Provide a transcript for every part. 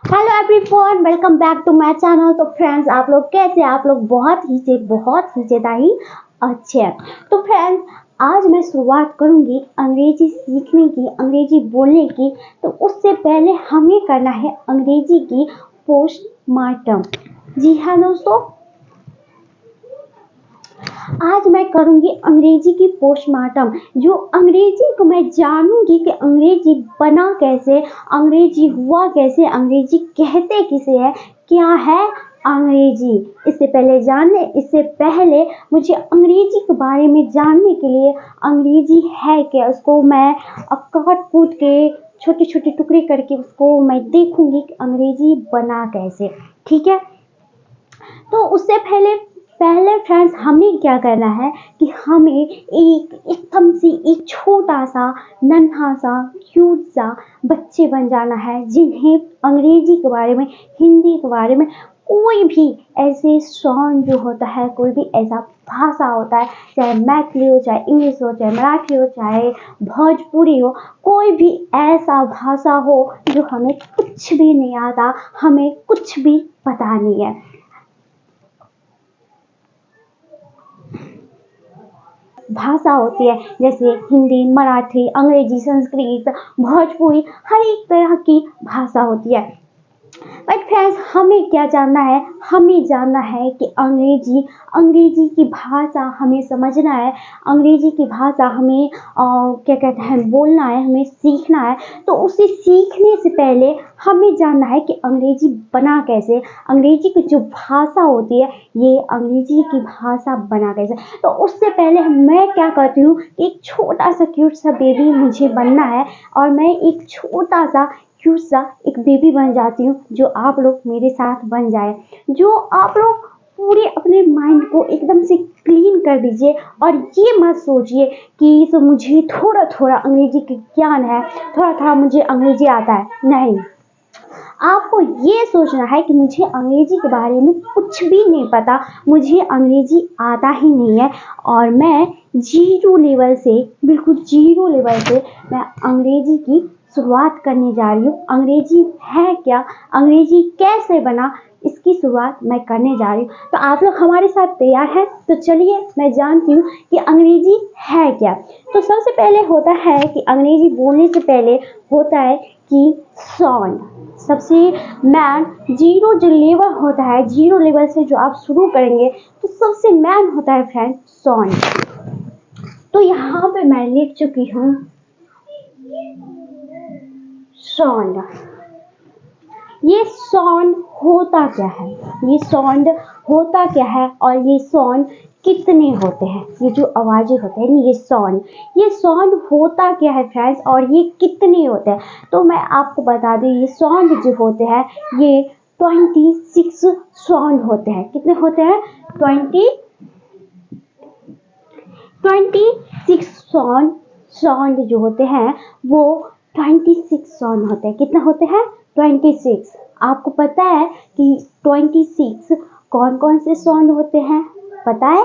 Hello everyone, welcome back to my channel. तो friends, आप लोग कैसे हैं? आप लोग बहुत ही ज़्यादा ही अच्छे हैं। तो फ्रेंड्स, आज मैं शुरुआत करूंगी अंग्रेजी सीखने की, अंग्रेजी बोलने की। तो उससे पहले हमें करना है अंग्रेजी की पोस्टमार्टम। जी हाँ दोस्तों, आज मैं करूंगी अंग्रेजी की पोस्टमार्टम। जो अंग्रेजी को मैं जानूंगी कि अंग्रेजी बना कैसे, अंग्रेजी हुआ कैसे, अंग्रेजी कहते किसे है, क्या है अंग्रेजी। इससे पहले मुझे अंग्रेजी के बारे में जानने के लिए अंग्रेजी है क्या, उसको मैं काट कूट के छोटे छोटे टुकड़े करके उसको मैं देखूंगी कि अंग्रेजी बना कैसे। ठीक है, तो उससे पहले फ्रेंड्स, हमें क्या करना है कि हमें एकदम से एक छोटा सा नन्हा सा क्यूट सा बच्चे बन जाना है, जिन्हें अंग्रेजी के बारे में, हिंदी के बारे में, कोई भी ऐसे सॉन्ग जो होता है, कोई भी ऐसा भाषा होता है, चाहे मैथिली हो, चाहे इंग्लिश हो, चाहे मराठी हो, चाहे भोजपुरी हो, कोई भी ऐसा भाषा हो जो हमें कुछ भी नहीं आता, हमें कुछ भी पता नहीं है। भाषा होती है जैसे हिंदी, मराठी, अंग्रेजी, संस्कृत, भोजपुरी, हर एक तरह की भाषा होती है। बट फ्रेंड्स, हमें क्या जानना है? हमें जानना है कि अंग्रेजी की भाषा हमें समझना है, अंग्रेजी की भाषा हमें क्या कहते हैं, बोलना है, हमें सीखना है। तो उसे सीखने से पहले हमें जानना है कि अंग्रेजी बना कैसे, अंग्रेजी की जो भाषा होती है, ये अंग्रेजी की भाषा बना कैसे। तो उससे पहले मैं क्या करती हूँ, एक छोटा सा क्यूट सा बेबी मुझे बनना है, और मैं एक छोटा सा क्यूट सा एक बेबी बन जाती हूँ, जो आप लोग मेरे साथ बन जाए। जो आप लोग पूरे अपने माइंड को एकदम से क्लीन कर दीजिए, और ये मत सोचिए कि तो मुझे थोड़ा थोड़ा अंग्रेजी का ज्ञान है, थोड़ा थोड़ा मुझे अंग्रेजी आता है। नहीं, आपको ये सोचना है कि मुझे अंग्रेजी के बारे में कुछ भी नहीं पता, मुझे अंग्रेजी आता ही नहीं है, और मैं जीरो लेवल से, बिल्कुल जीरो लेवल से मैं अंग्रेजी की शुरुआत करने जा रही हूँ। अंग्रेजी है क्या, अंग्रेजी कैसे बना, इसकी शुरुआत मैं करने जा रही हूँ। तो आप लोग हमारे साथ तैयार हैं? तो चलिए मैं जानती हूँ कि अंग्रेजी है क्या। तो सबसे पहले होता है कि अंग्रेजी बोलने से पहले होता है कि साउंड। सबसे मैन जीरो जो लेवल होता है, जीरो लेवल से जो आप शुरू करेंगे, तो सबसे मैन होता है फ्रेंड साउंड। तो यहाँ पे मैं लिख चुकी हूँ साउंड। ये साउंड होता क्या है, ये साउंड होता क्या है, और ये साउंड कितने होते हैं, ये जो आवाजें होते हैं, ये साउंड होता क्या है फ्रेंड्स, और ये कितने होते हैं। तो मैं आपको बता दूं, ये साउंड जो होते हैं, ये 26 साउंड होते हैं। कितने होते हैं? 26 साउंड जो होते हैं, वो 26 साउंड होते हैं। कितने होते हैं? 26। आपको पता है कि 26 कौन कौन से साउंड होते हैं? पता है?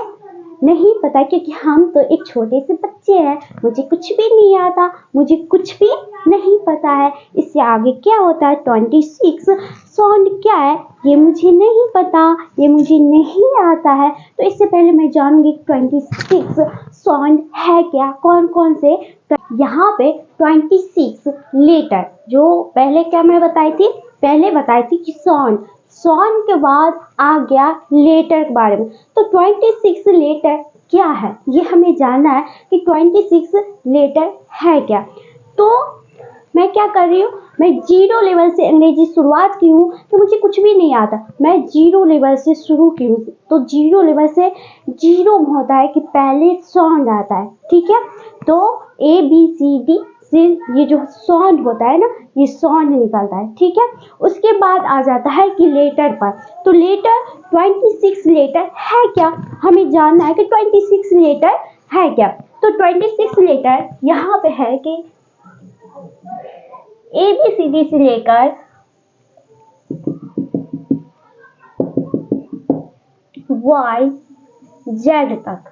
नहीं पता, क्योंकि हम तो एक छोटे से बच्चे हैं, मुझे कुछ भी नहीं आता, मुझे कुछ भी नहीं पता है। इससे आगे क्या होता है? 26 साउंड क्या है, ये मुझे नहीं पता, ये मुझे नहीं आता है। तो इससे पहले मैं जानूंगी 26 साउंड है क्या, कौन कौन से। तो यहाँ पे 26 लेटर, जो पहले क्या मैं बताई थी, पहले बताई थी कि साउंड के बाद आ गया लेटर के बारे में। तो 26 लेटर क्या है, ये हमें जानना है कि 26 लेटर है क्या। तो मैं क्या कर रही हूँ, मैं जीरो लेवल से अंग्रेजी शुरुआत की हूँ, तो मुझे कुछ भी नहीं आता, मैं जीरो लेवल से शुरू की हूँ। तो जीरो लेवल से जीरो होता है कि पहले साउंड आता है। ठीक है, तो ABCD से ये जो साउंड होता है ना, ये साउंड निकलता है। ठीक है, उसके बाद आ जाता है कि लेटर पर। तो लेटर 26 लेटर है क्या, हमें जानना है कि 26 लेटर है क्या। तो 26 लेटर यहाँ पे है कि ABCD से लेकर YZ तक,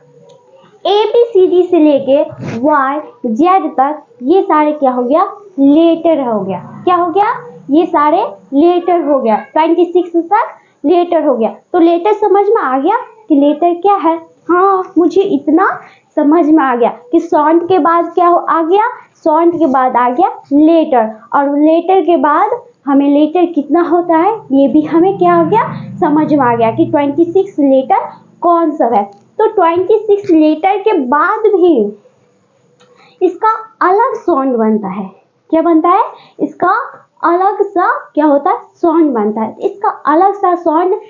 ABCD से लेके YZ तक, ये सारे क्या हो गया? लेटर हो गया। क्या हो गया? ये सारे लेटर हो गया, 26 तक लेटर हो गया। तो लेटर समझ में आ गया कि लेटर क्या है। हाँ, मुझे इतना समझ में आ गया कि साउंड के बाद क्या आ गया, साउंड के बाद आ गया लेटर, और लेटर के बाद हमें लेटर कितना होता है ये भी हमें क्या आ गया, समझ में आ गया कि 26 लेटर कौन सा है। तो 26 लेटर के बाद भी इसका अलग साउंड बनता है। क्या बनता है? इसका अलग सा क्या होता है, साउंड बनता है। इसका अलग सा साउंड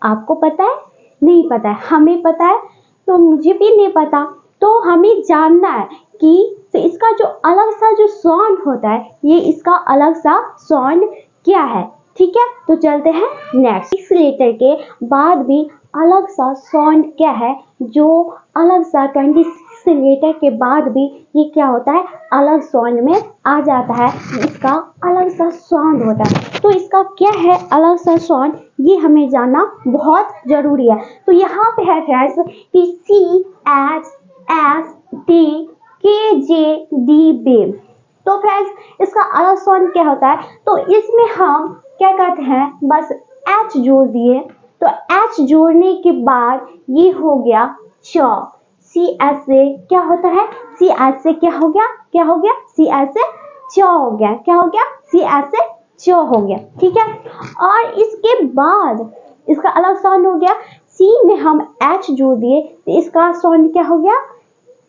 आपको पता है? नहीं पता है। हमें पता है तो मुझे भी नहीं पता। तो हमें जानना है कि तो इसका जो अलग सा जो साउंड होता है, ये इसका अलग सा साउंड क्या है। ठीक है, तो चलते हैं नेक्स्ट। इस लेटर के बाद भी अलग सा साउंड क्या है, जो अलग सा 26 लेटर के बाद भी ये क्या होता है, अलग साउंड में आ जाता है। इसका अलग सा साउंड होता है। तो इसका क्या है अलग सा साउंड, ये हमें जानना बहुत जरूरी है। तो यहाँ पे है फ्रेंड्स कि CHSTKJDB। तो फ्रेंड्स इसका अलग साउंड क्या होता है, तो इसमें हम क्या करते हैं, बस H जोड़ दिए। तो H जोड़ने के बाद ये हो गया च। CS से क्या होता है, CS से क्या हो गया, क्या हो गया, CS से च हो गया। क्या हो गया, CS से च हो गया। ठीक है, और इसके बाद इसका अलग साउंड हो गया। C में हम H जोड़ दिए तो इसका साउंड क्या हो गया,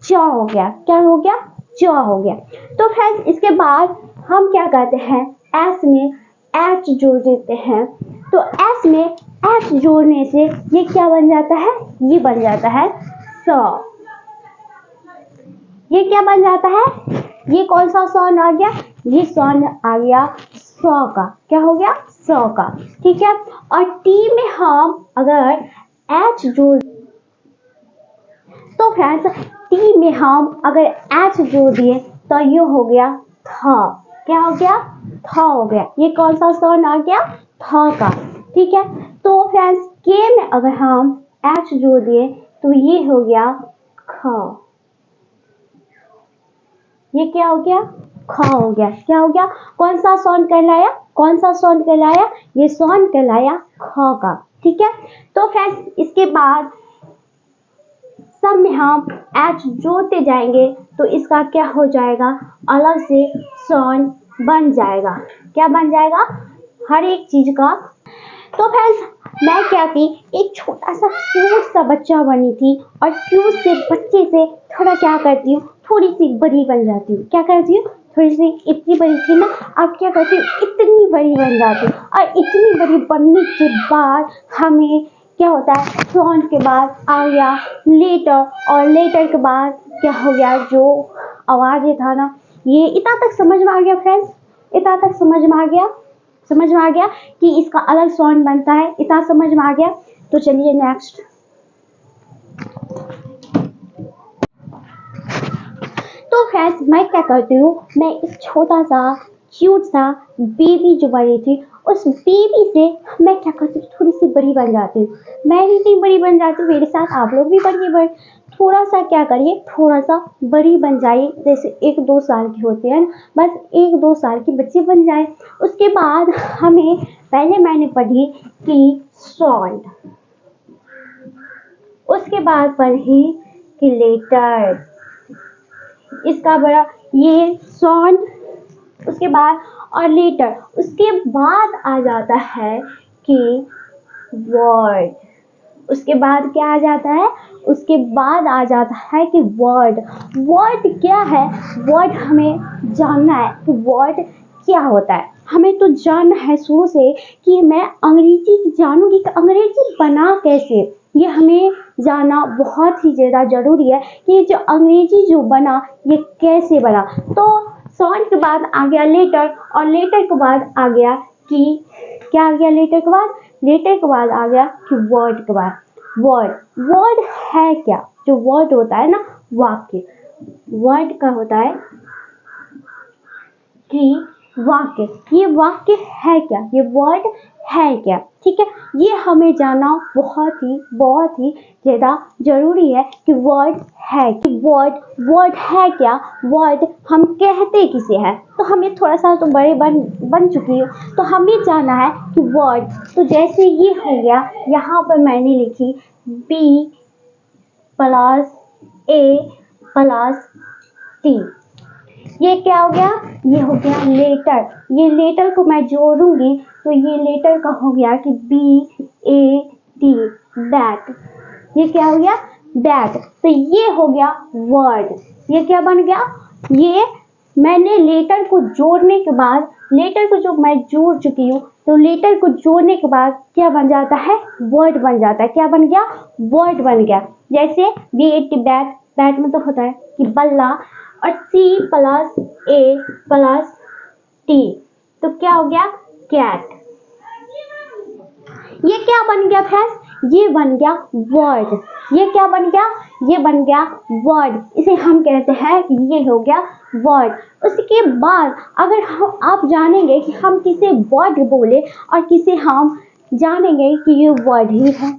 च हो गया। क्या हो गया, च हो गया। तो फ्रेंड्स इसके बाद हम क्या करते हैं, S में H जोड़ देते हैं। तो S में H जोड़ने से ये क्या बन जाता है, ये बन जाता है स। ये क्या बन जाता है, ये कौन सा साउंड आ गया, ये साउंड आ गया स का। क्या हो गया, स का। ठीक है, और T में हम अगर H जोड़, तो फ्रेंड्स T में हम अगर H जोड़ दिए तो ये हो गया थ। क्या हो गया, थ हो गया। ये कौन सा साउंड आ गया, थ का। ठीक है, तो फ्रेंड्स K में अगर हम H जोड़ दिए तो ये हो गया ख। ये क्या हो गया, ख हो गया। क्या हो गया, कौन सा साउंड कहलाया, कौन सा साउंड कहलाया, ये साउंड कहलाया ख का। ठीक है, तो फ्रेंड्स इसके बाद सब में हम H जोड़ते जाएंगे तो इसका क्या हो जाएगा, अलग से साउंड बन जाएगा। क्या बन जाएगा, हर एक चीज का। तो फ्रेंड्स मैं क्या थी, एक छोटा सा क्यूट सा बच्चा बनी थी, और क्यूट से बच्चे से थोड़ा क्या करती हूँ, थोड़ी सी बड़ी बन जाती हूँ। क्या करती हूँ, थोड़ी सी, इतनी बड़ी थी ना, अब क्या करती हूँ, इतनी बड़ी बन जाती हूँ। और इतनी बड़ी बनने के बाद हमें क्या होता है, साउंड के बाद आ गया लेटर, और लेटर के बाद क्या हो गया, जो आवाज ये था ना, ये इतना तक समझ में आ गया फ्रेंड्स, इतना तक समझ में आ गया, समझ में आ गया कि इसका अलग साउंड बनता है, इतना समझ में आ गया। तो चलिए नेक्स्ट। तो फ्रेंड्स मैं क्या करती हूँ, मैं एक छोटा सा क्यूट सा बेबी जो बनी थी, उस बेबी से मैं क्या करती हूँ, थोड़ी सी बड़ी बन जाती हूँ। मैं भी इतनी बड़ी बन जाती हूँ, मेरे साथ आप लोग भी बड़ी बड़ी, थोड़ा सा क्या करिए, थोड़ा सा बड़ी बन जाइए। जैसे 1-2 साल की होती है, बस 1-2 साल की बच्चे बन जाए। उसके बाद हमें पहले मैंने पढ़ी कि साउंड, उसके बाद पढ़ी कि लेटर, इसका बड़ा ये साउंड, उसके बाद और लेटर, उसके बाद आ जाता है कि वर्ड। उसके बाद क्या आ जाता है, उसके बाद आ जाता है कि वर्ड। वर्ड क्या है, वर्ड हमें जानना है कि वर्ड क्या होता है। हमें तो जानना है शुरू से कि मैं अंग्रेजी जानूंगी कि अंग्रेजी बना कैसे, ये हमें जानना बहुत ही ज़्यादा ज़रूरी है कि ये जो अंग्रेजी जो बना ये कैसे बना। तो साउंड के बाद आ गया लेटर, और लेटर के बाद आ गया कि क्या आ गया, लेटर के बाद, लेटर के बाद आ गया कि वर्ड के बाद वर्ड। वर्ड है क्या, जो वर्ड होता है ना, वाक्य। वर्ड का होता है कि वाक्य, ये वाक्य है क्या, ये वर्ड है क्या, ठीक है। ये हमें जानना बहुत ही ज़्यादा ज़रूरी है कि वर्ड है कि वर्ड है क्या, वर्ड हम कहते किसे हैं। तो हमें थोड़ा सा तो बड़े बन चुकी हो, तो हमें जानना है कि वर्ड, तो जैसे ये हो गया, यहाँ पर मैंने लिखी बी प्लस ए प्लस टी, ये क्या हो गया, ये हो गया लेटर। ये लेटर को मैं जोड़ूंगी तो ये लेटर का हो गया कि BAT, बैट। ये क्या हो गया, बैट। तो ये हो गया वर्ड। ये क्या बन गया, ये मैंने लेटर को जोड़ने के बाद, लेटर को जो मैं जोड़ चुकी हूँ, तो लेटर को जोड़ने के बाद क्या बन जाता है, वर्ड बन जाता है। क्या बन गया, वर्ड बन गया। जैसे BAT, बैट, बैट में तो होता है कि बल्ला, और C plus A plus T, तो क्या हो गया, कैट। ये क्या बन गया फ्रेंड्स, ये बन गया वर्ड। ये क्या बन गया, ये बन गया वर्ड। इसे हम कहते हैं कि ये हो गया वर्ड। उसके बाद अगर आप जानेंगे कि हम किसे वर्ड बोले और किसे हम जानेंगे कि ये वर्ड ही है,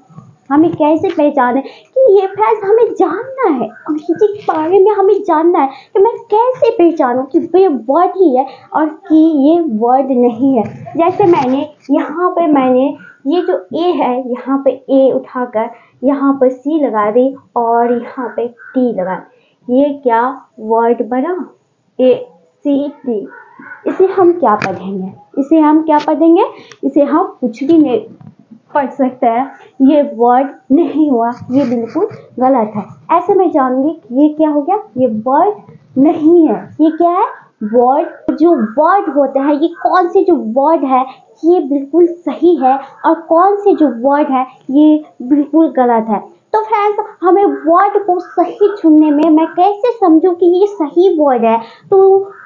हमें कैसे पहचाने कि ये फ्रेंड्स हमें जानना है, किसी के बारे में हमें जानना है कि मैं कैसे पहचानूं कि ये वर्ड ही है और कि ये वर्ड नहीं है। जैसे मैंने यहाँ पे ये जो ए है, यहाँ पे ए उठाकर यहाँ पर C लगा दी और यहाँ पे T लगा दी, ये क्या वर्ड बना, ACT। इसे हम क्या पढ़ेंगे, इसे हम क्या पढ़ेंगे, इसे हम कुछ भी नहीं पढ़ सकते हैं, ये वर्ड नहीं हुआ, ये बिल्कुल गलत है। ऐसे मैं जानूंगी कि ये क्या हो गया, ये वर्ड नहीं है, ये क्या है, वर्ड। जो वर्ड होते हैं, ये कौन से जो वर्ड है ये बिल्कुल सही है और कौन से जो वर्ड है ये बिल्कुल गलत है। तो फ्रेंड्स, हमें वर्ड को सही चुनने में मैं कैसे समझूं कि ये सही वर्ड है, तो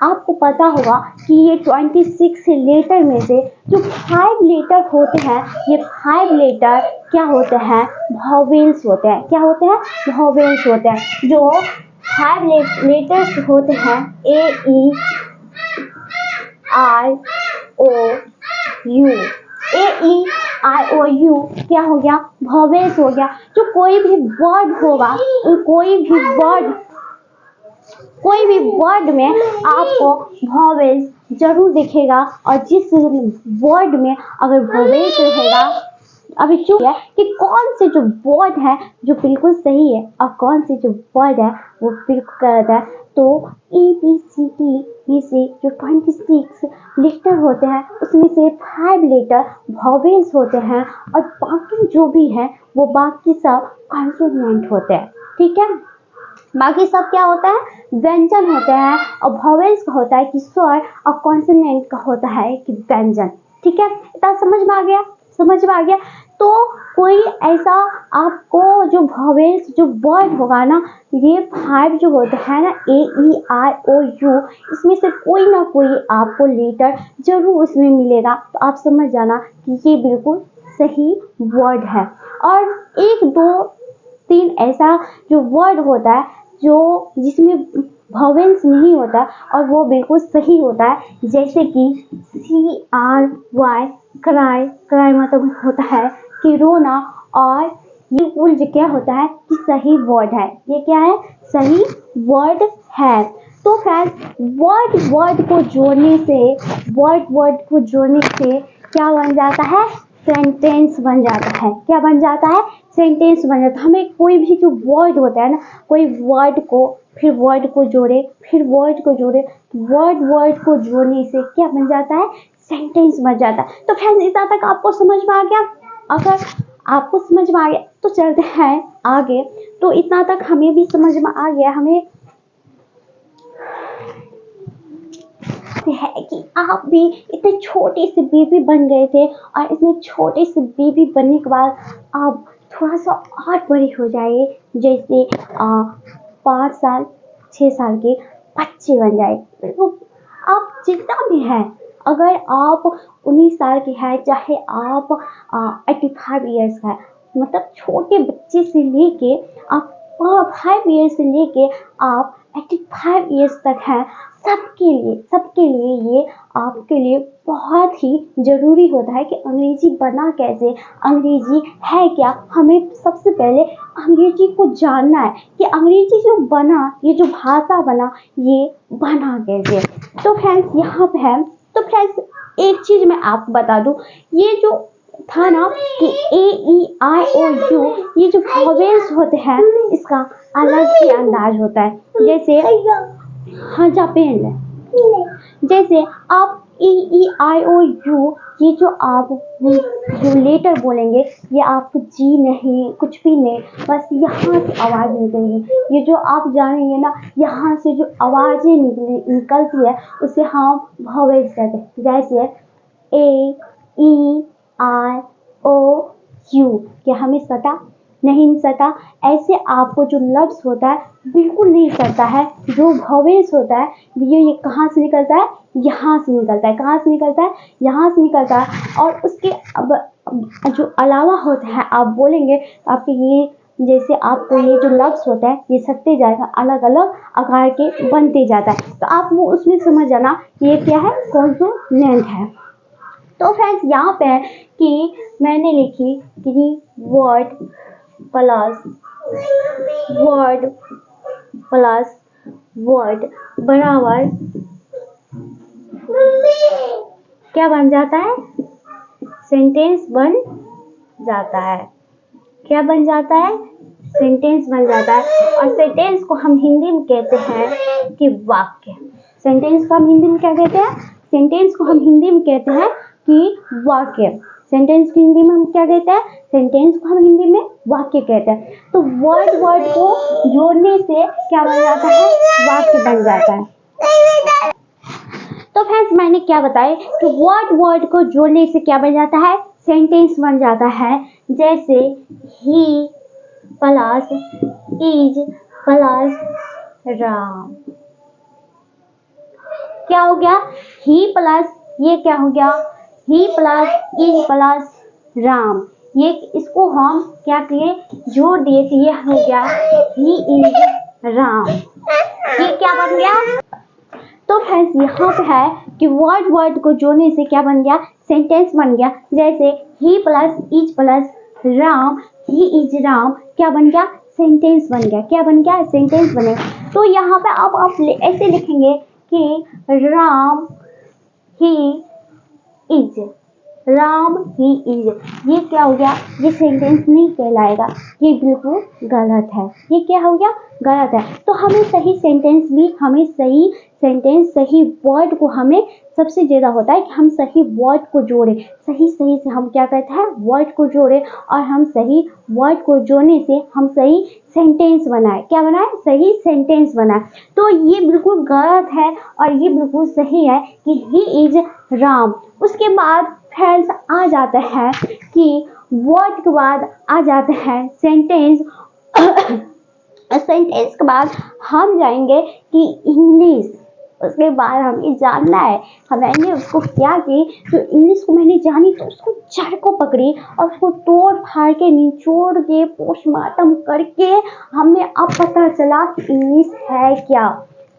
आपको पता होगा कि ये 26 लेटर में से जो 5 लेटर होते हैं, ये 5 लेटर क्या होते हैं, वॉवेल्स होते हैं। क्या होते हैं, वॉवेल्स होते हैं। जो 5 लेटर्स होते हैं, AEIOU, AEIOU क्या हो गया, वॉवेल्स हो गया। जो कोई भी वर्ड होगा, कोई भी वर्ड में आपको वॉवेल्स जरूर दिखेगा, और जिस वर्ड में अगर वॉवेल्स रहेगा, अभी क्यों है कि कौन से जो वर्ड है जो बिल्कुल सही है और कौन से जो वर्ड है वो बिल्कुल गलत है। तो ABCD में से जो 26 लेटर होते हैं, उसमें से 5 लेटर वॉवेल्स होते हैं और बाकी जो भी है वो बाकी सब कॉन्सोनेंट होते हैं, ठीक है। बाकी सब क्या होता है, व्यंजन होते हैं, और वॉवेल्स का होता है कि स्वर, और कॉन्सोनेंट का होता है कि व्यंजन, ठीक है। इतना समझ में आ गया, समझ में आ गया। तो कोई ऐसा आपको जो वॉवेल्स जो वर्ड होगा ना, ये 5 जो होते हैं ना, AEIOU, इसमें से कोई ना कोई आपको लेटर जरूर उसमें मिलेगा। तो आप समझ जाना कि ये बिल्कुल सही वर्ड है। और 1, 2, 3 ऐसा जो वर्ड होता है जो जिसमें वॉवेल्स नहीं होता और वो बिल्कुल सही होता है, जैसे कि CRY, क्राई, क्राई मतलब होता है कि रोना, और ये कुल क्या होता है कि सही वर्ड है। ये क्या है, सही वर्ड है। तो फ्रेंड्स, वर्ड को जोड़ने से क्या बन जाता है, सेंटेंस बन जाता है। क्या बन जाता है, सेंटेंस बन जाता है। हमें कोई भी जो वर्ड होता है ना, कोई वर्ड को फिर वर्ड को जोड़े, फिर वर्ड को जोड़े, वर्ड को जोड़ने से क्या बन जाता है, सेंटेंस बन जाता है। तो फ्रेंड्स, इतना तक आपको समझ में आ गया। अगर आपको समझ में आ गया तो चलते हैं आगे। तो इतना तक हमें भी समझ में आ गया, हमें है कि आप भी इतने छोटे से बेबी बन गए थे, और इतने छोटे से बेबी बनने के बाद आप थोड़ा सा और बड़े हो जाए, जैसे 5 साल 6 साल के बच्चे बन जाए। तो आप जितना भी है, अगर आप 19 साल के हैं, चाहे आप 85 ईयर्स का है, मतलब छोटे बच्चे से लेके आप 5 ईयर्स से लेके आप 85 ईयर्स तक हैं, सबके लिए ये आपके लिए बहुत ही ज़रूरी होता है कि अंग्रेजी बना कैसे, अंग्रेजी है क्या। हमें सबसे पहले अंग्रेजी को जानना है कि अंग्रेजी जो बना, ये जो भाषा बना, ये बना कैसे। तो फ्रेंड्स यहाँ पे है, तो फ्रेंड्स एक चीज़ मैं आपको बता दूँ, ये जो था ना कि A E I O U, ये जो वॉवेल्स होते हैं इसका अलग ही अंदाज होता है। जैसे हाँ जा पेन ले, जैसे आप E E I O U, ये जो आप जो लेटर बोलेंगे, ये आपको जी नहीं, कुछ भी नहीं, बस यहाँ से आवाज़ निकलेगी। ये जो आप जानेंगे ना, यहाँ से जो आवाज़ें निकलती है उसे हम वॉवेल्स कहते हैं। जैसे A E I O U, क्या हमें सटा नहीं सटा, ऐसे आपको जो लफ्ज़ होता है बिल्कुल नहीं सटता है। जो वॉवेल्स होता है ये कहाँ से निकलता है, यहाँ से निकलता है। कहाँ से निकलता है, यहाँ से निकलता है। और उसके अब जो अलावा होता है, आप बोलेंगे आपके ये, जैसे आपको ये जो लफ्ज़ होता है ये सटते जाएगा, अलग अलग आकार के बनते जाता है। तो आप वो उसमें समझ जाना ये क्या है, कॉन्सोनेंट है। तो फ्रेंड्स यहाँ पे है कि मैंने लिखी कि वर्ड प्लस वर्ड बराबर क्या बन जाता है, सेंटेंस बन जाता है। क्या बन जाता है, सेंटेंस बन जाता है। और सेंटेंस को हम हिंदी में कहते हैं कि वाक्य। सेंटेंस को हम हिंदी में क्या कहते हैं, सेंटेंस को हम हिंदी में कहते हैं कि वाक्य। सेंटेंस को हिंदी में हम क्या कहते हैं, सेंटेंस को हम हिंदी में वाक्य कहते हैं। तो वर्ड को जोड़ने से क्या बन जाता है, वाक्य बन जाता है। तो फ्रेंड्स मैंने क्या बताया कि वर्ड को जोड़ने से क्या बन जाता है, सेंटेंस बन जाता है। जैसे he plus is plus Ram, क्या हो गया, ही प्लस, ये क्या हो गया, ही प्लस इज प्लस राम। ये इसको हम क्या किए, जोड़ दिए तो ये हो गया ही इज राम। ये क्या बन गया। तो फ्रेंड्स यहाँ पे है कि वर्ड को जोड़ने से क्या बन गया, सेंटेंस बन गया। जैसे he plus is plus Ram, he is Ram, क्या बन गया, सेंटेंस बन गया। क्या बन गया, सेंटेंस बनेगा। तो यहाँ पे आप ऐसे लिखेंगे कि Ram he is, Ram he is, ये क्या हो गया, ये सेंटेंस नहीं कहलाएगा, ये बिल्कुल गलत है। ये क्या हो गया, गलत है। तो हमें सही सेंटेंस भी, हमें सही सेंटेंस, सही वर्ड को हमें सबसे ज़्यादा होता है कि हम सही वर्ड को जोड़ें। सही से हम क्या कहते हैं, वर्ड को जोड़ें, और हम सही वर्ड को जोड़ने से हम सही सेंटेंस बनाए। क्या बनाए, सही सेंटेंस बनाए। तो ये बिल्कुल गलत है और ये बिल्कुल सही है कि ही इज राम। उसके बाद फ्रेंड्स आ जाते हैं कि वर्ड के बाद आ जाते हैं सेंटेंस। सेंटेंस के बाद हम जाएंगे कि इंग्लिश। उसके बाद हमें जानना है, मैंने उसको क्या की, तो इंग्लिश को मैंने जानी तो उसको जड़ को पकड़ी और उसको तोड़ फाड़ के निचोड़ के पोस्टमार्टम करके हमने अब पता चला कि इंग्लिश है क्या।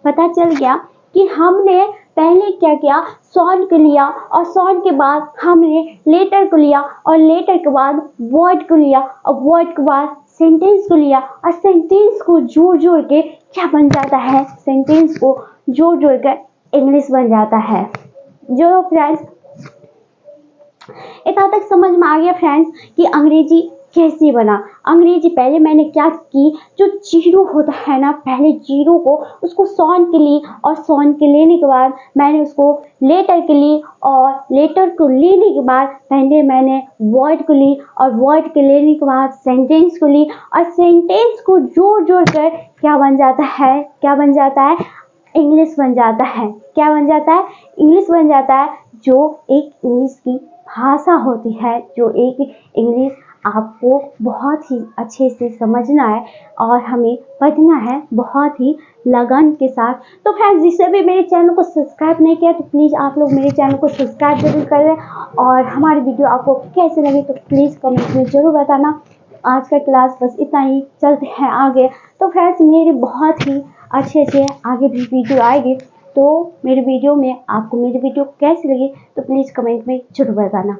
पता चल गया कि हमने पहले क्या किया, साउंड को लिया और साउंड के बाद हमने लेटर को लिया और लेटर के बाद वर्ड को लिया और वर्ड के बाद सेंटेंस को लिया और सेंटेंस को जोड़ के क्या बन जाता है, सेंटेंस को जोड़ कर इंग्लिश बन जाता है। जो फ्रेंड्स इतना तक समझ में आ गया फ्रेंड्स कि अंग्रेजी कैसे बना। अंग्रेजी पहले मैंने क्या की, जो जीरो होता है ना, पहले जीरो को उसको साउंड के लिए और साउंड के लेने के बाद मैंने उसको लेटर के लिए और लेटर को लेने के बाद मैंने वर्ड को ली और वर्ड के लेने के बाद सेंटेंस को ली और सेंटेंस को जोड़ कर क्या बन जाता है, क्या बन जाता है, इंग्लिश बन जाता है। क्या बन जाता है, इंग्लिश बन जाता है। जो एक इंग्लिश की भाषा होती है, जो एक इंग्लिश आपको बहुत ही अच्छे से समझना है और हमें पढ़ना है बहुत ही लगन के साथ। तो फ्रेंड्स जिससे भी मेरे चैनल को सब्सक्राइब नहीं किया तो प्लीज़ आप लोग मेरे चैनल को सब्सक्राइब जरूर कर लें और हमारी वीडियो आपको कैसे लगी तो प्लीज़ कमेंट में ज़रूर बताना। आज का क्लास बस इतना ही, चलते हैं आगे। तो फ्रेंड्स मेरे बहुत ही अच्छे आगे भी वीडियो आएंगे, तो मेरे वीडियो में आपको मेरी वीडियो कैसी लगी तो प्लीज़ कमेंट में जरूर बताना।